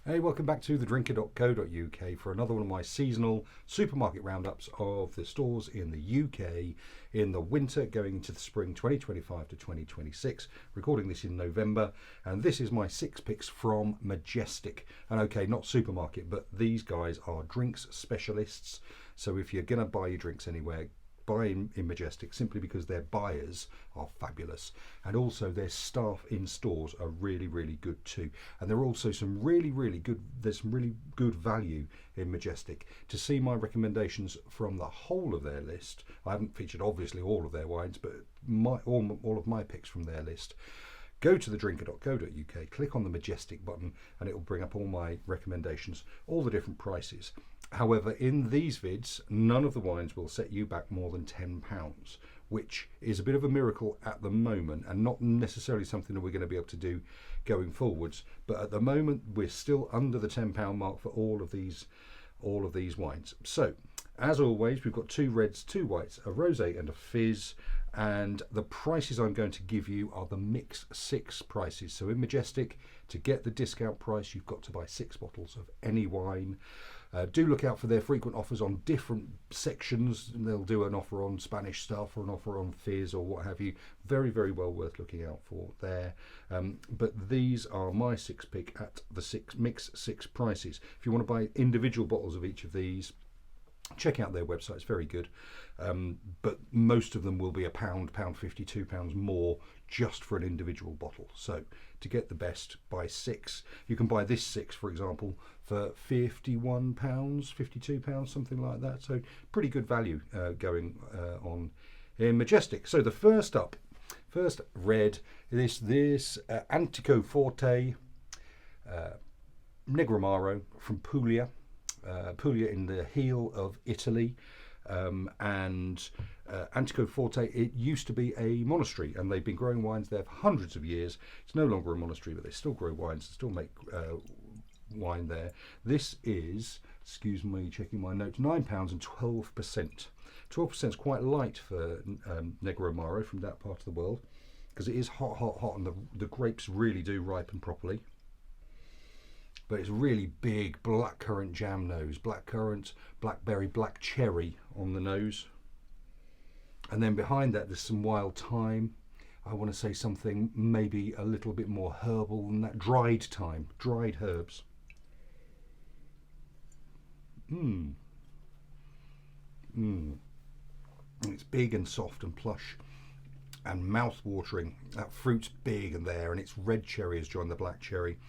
Hey, welcome back to thedrinker.co.uk for another one of my seasonal supermarket roundups of the stores in the UK in the winter going into the spring 2025 to 2026. Recording this in November, and this is my 6 picks from Majestic. And okay, not supermarket, but these guys are drinks specialists. So if you're going to buy your drinks anywhere, buy in Majestic, simply because their buyers are fabulous, and also their staff in stores are really good too. And there are also some really good, there's some really good value in Majestic. To see my recommendations from the whole of their list, I haven't featured obviously all of their wines, but all of my picks from their list, go to thedrinker.co.uk, click on the Majestic button, and it will bring up all my recommendations, all the different prices. However, in these vids, none of the wines will set you back more than £10, which is a bit of a miracle at the moment, and not necessarily something that we're going to be able to do going forwards. But at the moment, we're still under the £10 mark for all of these wines. So, as always, we've got 2 reds, 2 whites, a rosé and a fizz, and the prices I'm going to give you are the mix 6 prices. So in Majestic, to get the discount price, you've got to buy 6 bottles of any wine. Do look out for their frequent offers on different sections. They'll do an offer on Spanish stuff or an offer on fizz or what have you. Very well worth looking out for there. But these are my 6 pick at the mix 6 prices. If you want to buy individual bottles of each of these, check out their website, it's very good. But most of them will be £1, £1.50, £2 more just for an individual bottle. So to get the best, buy 6. You can buy this 6, for example, for £51, £52, something like that. So pretty good value going on in Majestic. So the first red is this Anticoforte Negroamaro from Puglia. Puglia in the heel of Italy, and Anticoforte, it used to be a monastery, and they've been growing wines there for hundreds of years. It's no longer a monastery, but they still grow wines, still make wine there. This is, excuse me, checking my notes, £9 and 12%. 12% is quite light for Negroamaro from that part of the world, because it is hot, and the grapes really do ripen properly. But it's really big blackcurrant jam nose, blackcurrant, blackberry, black cherry on the nose. And then behind that there's some wild thyme. I want to say something maybe a little bit more herbal than that. Dried thyme, dried herbs. It's big and soft and plush and mouth-watering. That fruit's big and there, and it's red cherry has joined the black cherry.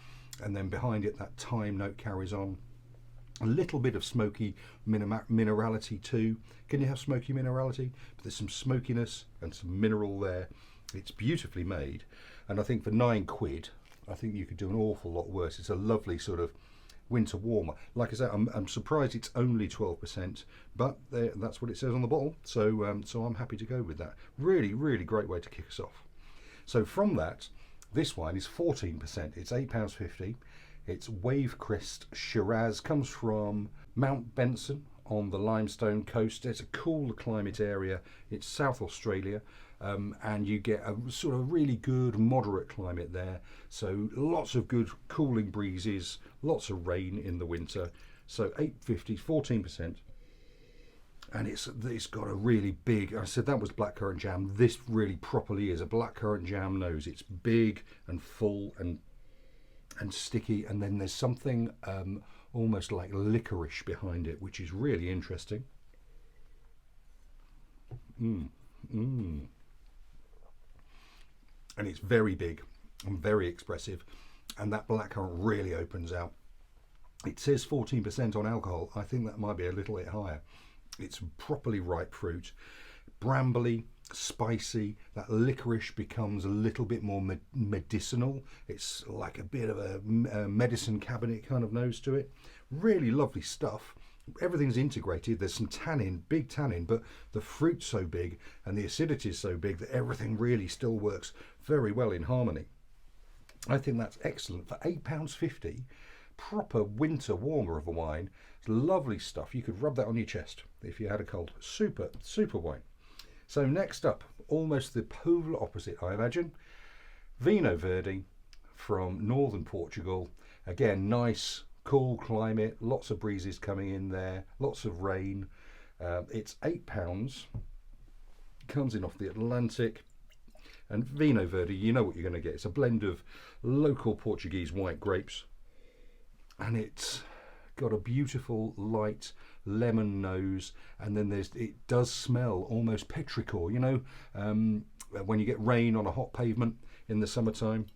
And then behind it, that thyme note carries on. A little bit of smoky minerality too. Can you have smoky minerality? But there's some smokiness and some mineral there. It's beautifully made. And I think for £9, I think you could do an awful lot worse. It's a lovely sort of winter warmer. Like I said, I'm surprised it's only 12%, but that's what it says on the bottle. So, so I'm happy to go with that. Really great way to kick us off. So from that, this wine is 14%. It's £8.50. It's Wave Crest Shiraz. Comes from Mount Benson on the Limestone Coast. It's a cool climate area. It's South Australia, and you get a sort of really good moderate climate there. So lots of good cooling breezes, lots of rain in the winter. So £8.50, 14%. And it's got a really big, I said that was blackcurrant jam, this really properly is a blackcurrant jam nose. It's big and full and sticky, and then there's something almost like licorice behind it, which is really interesting. And it's very big and very expressive, and that blackcurrant really opens out. It says 14% on alcohol. I think that might be a little bit higher. It's properly ripe fruit, brambly, spicy. That licorice becomes a little bit more medicinal. It's like a bit of a medicine cabinet kind of nose to it. Really lovely stuff. Everything's integrated. There's some tannin, big tannin, but the fruit's so big and the acidity is so big that everything really still works very well in harmony. I think that's excellent for £8.50. Proper winter warmer of a wine. It's lovely stuff. You could rub that on your chest if you had a cold. Super wine. So next up, almost the polar opposite, I imagine, Vinho Verde from northern Portugal. Again, nice, cool climate, lots of breezes coming in there, lots of rain. It's £8, comes in off the Atlantic. And Vinho Verde, you know what you're going to get. It's a blend of local Portuguese white grapes, and it's got a beautiful light lemon nose, and then it does smell almost petrichor, you know, when you get rain on a hot pavement in the summertime.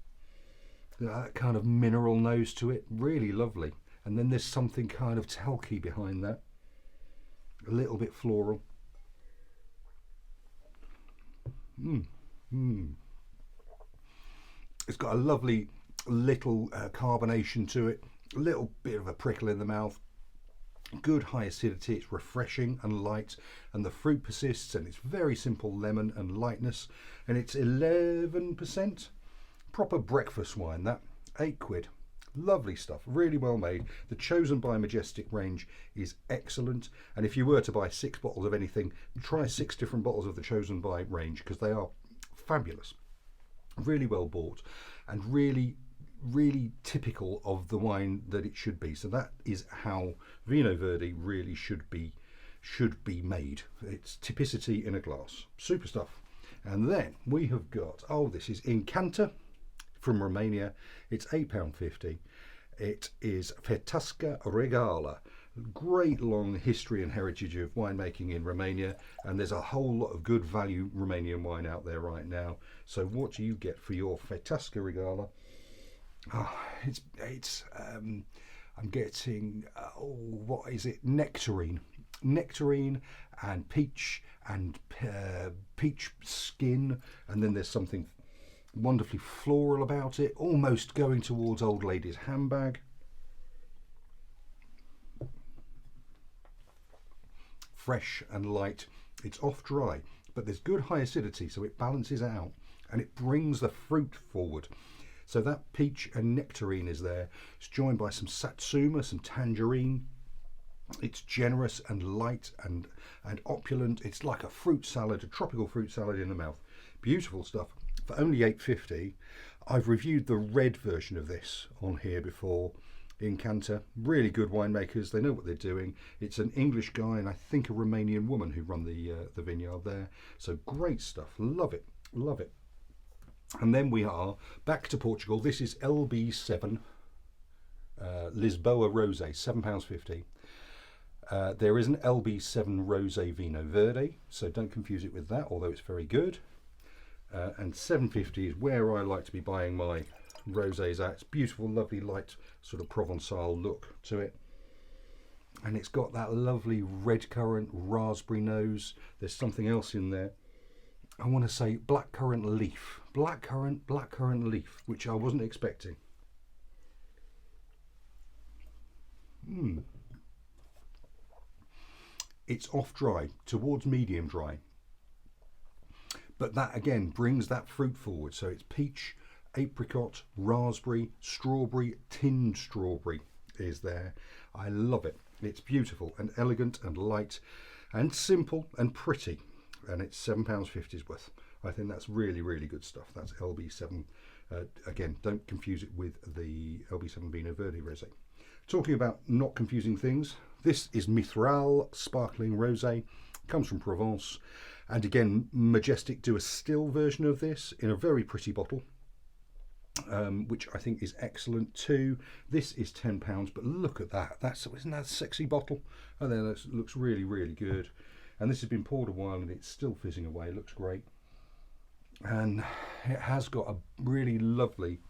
That kind of mineral nose to it, really lovely. And then there's something kind of talky behind that, a little bit floral. It's got a lovely little carbonation to it, a little bit of a prickle in the mouth, good high acidity. It's refreshing and light, and the fruit persists, and it's very simple lemon and lightness, and it's 11%. Proper breakfast wine, that. £8. Lovely stuff, really well made. The Chosen by Majestic range is excellent, and if you were to buy 6 bottles of anything, try 6 different bottles of the Chosen by range, because they are fabulous, really well bought, and really typical of the wine that it should be. So that is how Vinho Verde really should be made. It's typicity in a glass. Super stuff. And then we have got, this is Incanta from Romania. It's £8.50. It is Feteasca Regala. Great long history and heritage of winemaking in Romania, and there's a whole lot of good value Romanian wine out there right now. So what do you get for your Feteasca Regala? I'm getting what is it? Nectarine and peach and peach skin, and then there's something wonderfully floral about it, almost going towards old lady's handbag. Fresh and light. It's off dry, but there's good high acidity, so it balances out and it brings the fruit forward. So that peach and nectarine is there. It's joined by some satsuma, some tangerine. It's generous and light and opulent. It's like a fruit salad, a tropical fruit salad in the mouth. Beautiful stuff. For only £8.50. I've reviewed the red version of this on here before. Incanta, really good winemakers. They know what they're doing. It's an English guy and I think a Romanian woman who run the vineyard there. So great stuff. Love it, love it. And then we are back to Portugal. This is LB7 Lisboa Rosé, £7.50. There is an LB7 Rosé Vinho Verde, so don't confuse it with that, although it's very good. And £7.50 is where I like to be buying my rosés at. It's beautiful, lovely, light sort of Provençal look to it. And it's got that lovely red currant raspberry nose. There's something else in there. I want to say blackcurrant leaf. Blackcurrant leaf, which I wasn't expecting. It's off dry, towards medium dry. But that again brings that fruit forward. So it's peach, apricot, raspberry, strawberry, tinned strawberry is there. I love it. It's beautiful and elegant and light and simple and pretty. And it's £7.50 worth. I think that's really, really good stuff. That's LB7. Again, don't confuse it with the LB7 Vinho Verde Rosé. Talking about not confusing things, this is Mythral Sparkling Rosé. Comes from Provence. And again, Majestic do a still version of this in a very pretty bottle, which I think is excellent too. This is £10, but look at that. Isn't that a sexy bottle? And then it looks really, really good. And this has been poured a while and it's still fizzing away. It looks great. And it has got a really lovely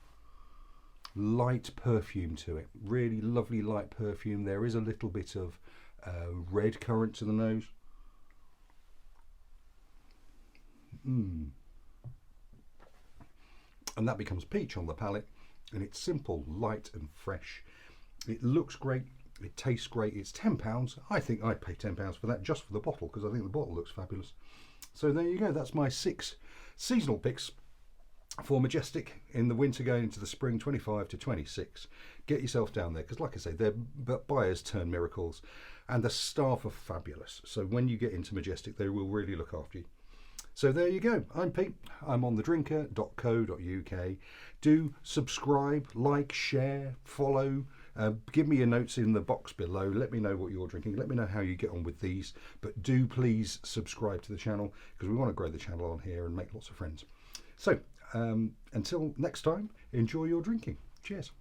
light perfume to it. Really lovely light perfume. There is a little bit of red currant to the nose. And that becomes peach on the palate. And it's simple, light and fresh. It looks great. It tastes great. It's £10. I think I'd pay £10 for that just for the bottle, because I think the bottle looks fabulous. So there you go. That's my 6 seasonal picks for Majestic in the winter going into the spring 25 to 26. Get yourself down there, because like I say, their buyers turn miracles and the staff are fabulous. So when you get into Majestic, they will really look after you. So there you go. I'm Pete. I'm on thedrinker.co.uk. Do subscribe, like, share, follow. Give me your notes in the box below. Let me know what you're drinking. Let me know how you get on with these. But do please subscribe to the channel, because we want to grow the channel on here and make lots of friends. So until next time, enjoy your drinking. Cheers.